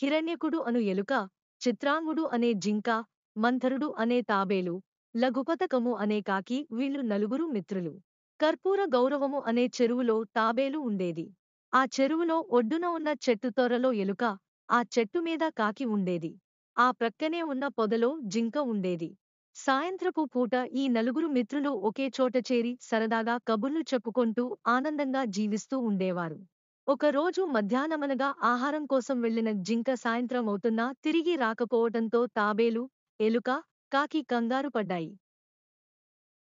హిరణ్యకుడు అను ఎలుక, చిత్రాంగుడు అనే జింక, మంథరుడు అనే తాబేలు, లఘుపతకము అనే కాకి వీళ్ళు నలుగురు మిత్రులు. కర్పూర గౌరవము అనే చెరువులో తాబేలు ఉండేది. ఆ చెరువులో ఒడ్డున ఉన్న చెట్టు తొర్రలో ఎలుక, ఆ చెట్టు మీద కాకి ఉండేది. ఆ ప్రక్కనే ఉన్న పొదలో జింక ఉండేది. సాయంత్రపు పూట ఈ నలుగురు మిత్రులు ఒకే చోట చేరి సరదాగా కబుర్లు చెప్పుకొంటూ ఆనందంగా జీవిస్తూ ఉండేవారు. ఒకరోజు మధ్యాహ్నమనగా ఆహారం కోసం వెళ్ళిన జింక సాయంత్రమవుతున్నా తిరిగి రాకపోవటంతో తాబేలు, ఎలుక, కాకి కంగారు పడ్డాయి.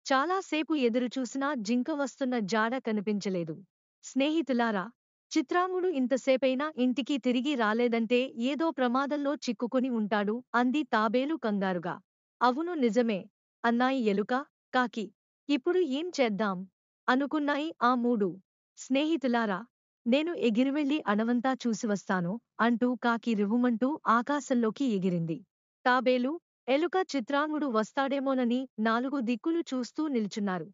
చాలాసేపు ఎదురుచూసినా జింక వస్తున్న జాడ కనిపించలేదు. స్నేహితులారా, చిత్రాంగుడు ఇంతసేపైనా ఇంటికి తిరిగి రాలేదంటే ఏదో ప్రమాదంలో చిక్కుకుని ఉంటాడు అంది తాబేలు కంగారుగా. అవును నిజమే అన్నాయి ఎలుక, కాకి. ఇప్పుడు ఏం చేద్దాం అనుకున్నాయి ఆ మూడు. స్నేహితులారా, నేను ఎగిరివెళ్ళి అడవంతా చూసివస్తాను అంటూ కాకి రివ్వుమంటూ ఆకాశంలోకి ఎగిరింది. తాబేలు, ఎలుక చిత్రాంగుడు వస్తాడేమోనని నాలుగు దిక్కులు చూస్తూ నిల్చున్నారు.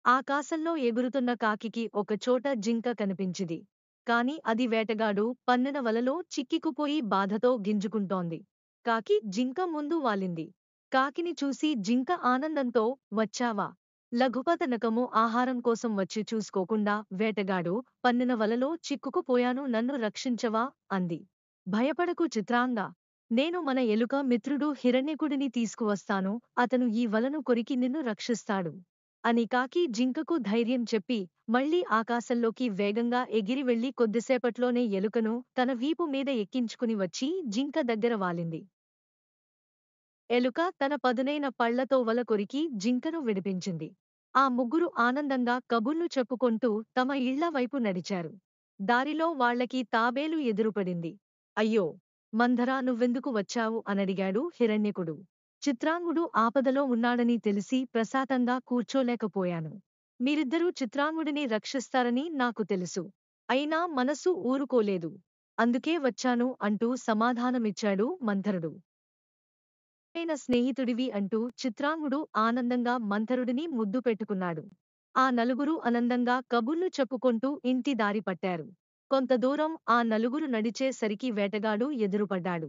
ఆకాశంలో ఎగురుతున్న కాకికి ఒకచోట జింక కనిపించింది. కాని అది వేటగాడు పన్నిన వలలో చిక్కికుపోయి బాధతో గింజుకుంటోంది. కాకి జింక ముందు వాలింది. కాకిని చూసి జింక ఆనందంతో, వచ్చావా? లఘుపతనకము ఆహారం కోసం వచ్చి చూసుకోకుండా వేటగాడు పన్నిన వలలో చిక్కుకుపోయాను, నన్ను రక్షించవా అంది. భయపడకు చిత్రాంగా, నేను మన ఎలుక మిత్రుడు హిరణ్యకుడిని తీసుకువస్తాను, అతను ఈ వలను కొరికి నిన్ను రక్షిస్తాడు అని కాకి జింకకు ధైర్యం చెప్పి మళ్లీ ఆకాశంలోకి వేగంగా ఎగిరి వెళ్లి కొద్దిసేపట్లోనే ఎలుకను తన వీపు మీద ఎక్కించుకుని వచ్చి జింక దగ్గర వాలింది. ఎలుక తన పదునైన పళ్లతో వల కొరికి జింకను విడిపించింది. ఆ ముగ్గురు ఆనందంగా కబుర్లు చెప్పుకొంటూ తమ ఇళ్ల వైపు నడిచారు. దారిలో వాళ్లకి తాబేలు ఎదురుపడింది. అయ్యో మంధరా, నువ్వెందుకు వచ్చావు అనడిగాడు హిరణ్యకుడు. చిత్రాంగుడు ఆపదలో ఉన్నాడని తెలిసి ప్రశాంతంగా కూర్చోలేకపోయాను. మీరిద్దరూ చిత్రాంగుడిని రక్షిస్తారని నాకు తెలుసు. అయినా మనసు ఊరుకోలేదు. అందుకే వచ్చాను అంటూ సమాధానమిచ్చాడు మంథరుడు. అయిన స్నేహితుడివి అంటూ చిత్రాంగుడు ఆనందంగా మంథరుడిని ముద్దు పెట్టుకున్నాడు. ఆ నలుగురు ఆనందంగా కబుర్లు చెప్పుకొంటూ ఇంటి దారి పట్టారు. కొంత దూరం ఆ నలుగురు నడిచే సరికి వేటగాడు ఎదురుపడ్డాడు.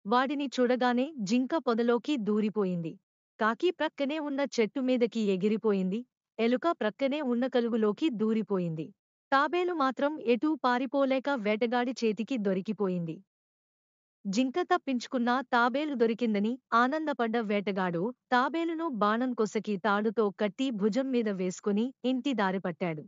వాడిని చూడగానే జింక పొదలోకి దూరిపోయింది. కాకి ప్రక్కనే ఉన్న చెట్టు మీదకి ఎగిరిపోయింది. ఎలుక ప్రక్కనే ఉన్న కలుగులోకి దూరిపోయింది. తాబేలు మాత్రం ఎటూ పారిపోలేక వేటగాడి చేతికి దొరికిపోయింది. జింక తప్పించుకున్నా తాబేలు దొరికిందని ఆనందపడ్డ వేటగాడు తాబేలును బాణం కొసకి తాడుతో కట్టి భుజం మీద వేసుకుని ఇంటి దారిపట్టాడు.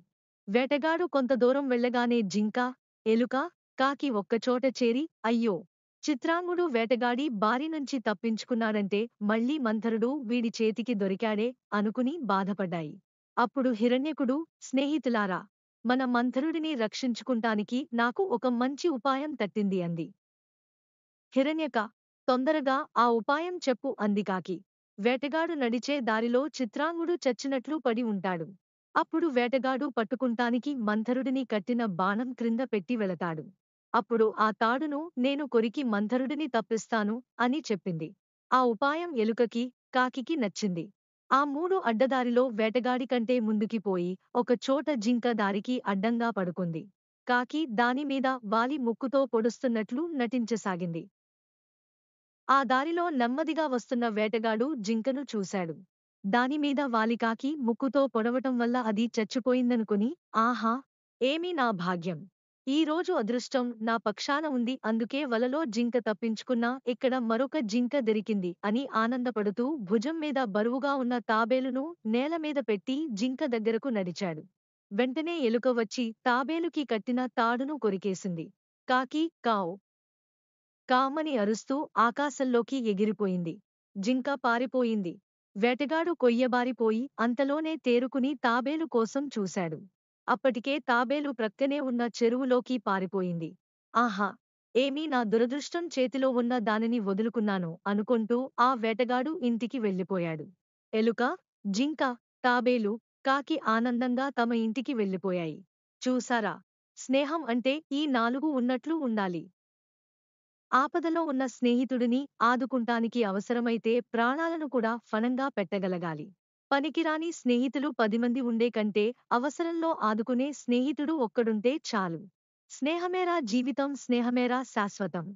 వేటగాడు కొంత దూరం వెళ్ళగానే జింక, ఎలుక, కాకి ఒక్కచోట చేరి అయ్యో చిత్రాంగుడు వేటగాడి బారినుంచి తప్పించుకున్నాడంటే మళ్లీ మంథరుడు వీడి చేతికి దొరికాడే అనుకుని బాధపడ్డాయి. అప్పుడు హిరణ్యకుడు, స్నేహితులారా, మన మంథరుడిని రక్షించుకుంటానికి నాకు ఒక మంచి ఉపాయం తట్టింది అంది. హిరణ్యక, తొందరగా ఆ ఉపాయం చెప్పు అంది కాకి. వేటగాడు నడిచే దారిలో చిత్రాంగుడు చచ్చినట్లు పడి ఉంటాడు. అప్పుడు వేటగాడు పట్టుకుంటానికి మంథరుడిని కట్టిన బాణం క్రింద పెట్టి వెళతాడు. అప్పుడు ఆ తాడును నేను కొరికి మంథరుడిని తప్పిస్తాను అని చెప్పింది. ఆ ఉపాయం ఎలుకకి, కాకికి నచ్చింది. ఆ మూడు అడ్డదారిలో వేటగాడి కంటే ముందుకి పోయి ఒక చోట జింక దారికి అడ్డంగా పడుకుంది. కాకి దానిమీద వాలి ముక్కుతో పొడుస్తున్నట్లు నటించసాగింది. ఆ దారిలో నెమ్మదిగా వస్తున్న వేటగాడు జింకను చూశాడు. దానిమీద వాలికాకి ముక్కుతో పొడవటం వల్ల అది చచ్చిపోయిందనుకుని, ఆహా, ఏమీ నా భాగ్యం! ఈ రోజు అదృష్టం నా పక్షాన ఉంది, అందుకే వలలో జింక తప్పించుకున్నా ఇక్కడ మరొక జింక దొరికింది అని ఆనందపడుతూ భుజం మీద బరువుగా ఉన్న తాబేలును నేలమీద పెట్టి జింక దగ్గరకు నడిచాడు. వెంటనే ఎలుక వచ్చి తాబేలుకి కట్టిన తాడును కొరికేసింది. కాకి కావ్ కామని అరుస్తూ ఆకాశంలోకి ఎగిరిపోయింది. జింక పారిపోయింది. వేటగాడు కొయ్యబారిపోయి అంతలోనే తేరుకుని తాబేలు కోసం చూశాడు. అప్పటికే తాబేలు ప్రక్కనే ఉన్న చెరువులోకి పారిపోయింది. ఆహా, ఏమీ నా దురదృష్టం, చేతిలో ఉన్న దానిని వదులుకున్నాను అనుకొంటూ ఆ వేటగాడు ఇంటికి వెళ్ళిపోయాడు. ఎలుక, జింక, తాబేలు, కాకి ఆనందంగా తమ ఇంటికి వెళ్ళిపోయాయి. చూసారా, స్నేహం అంటే ఈ నాలుగు ఉన్నట్లు ఉండాలి. ఆపదలో ఉన్న స్నేహితుడిని ఆదుకుంటానికి అవసరమైతే ప్రాణాలను కూడా ఫణంగా పెట్టగలగాలి. పనికిరాని స్నేహితులు 10 మంది ఉండే కంటే అవసరంలో ఆదుకునే స్నేహితుడు ఒక్కడుంటే చాలు. స్నేహమేరా జీవితం, స్నేహమేరా శాశ్వతం.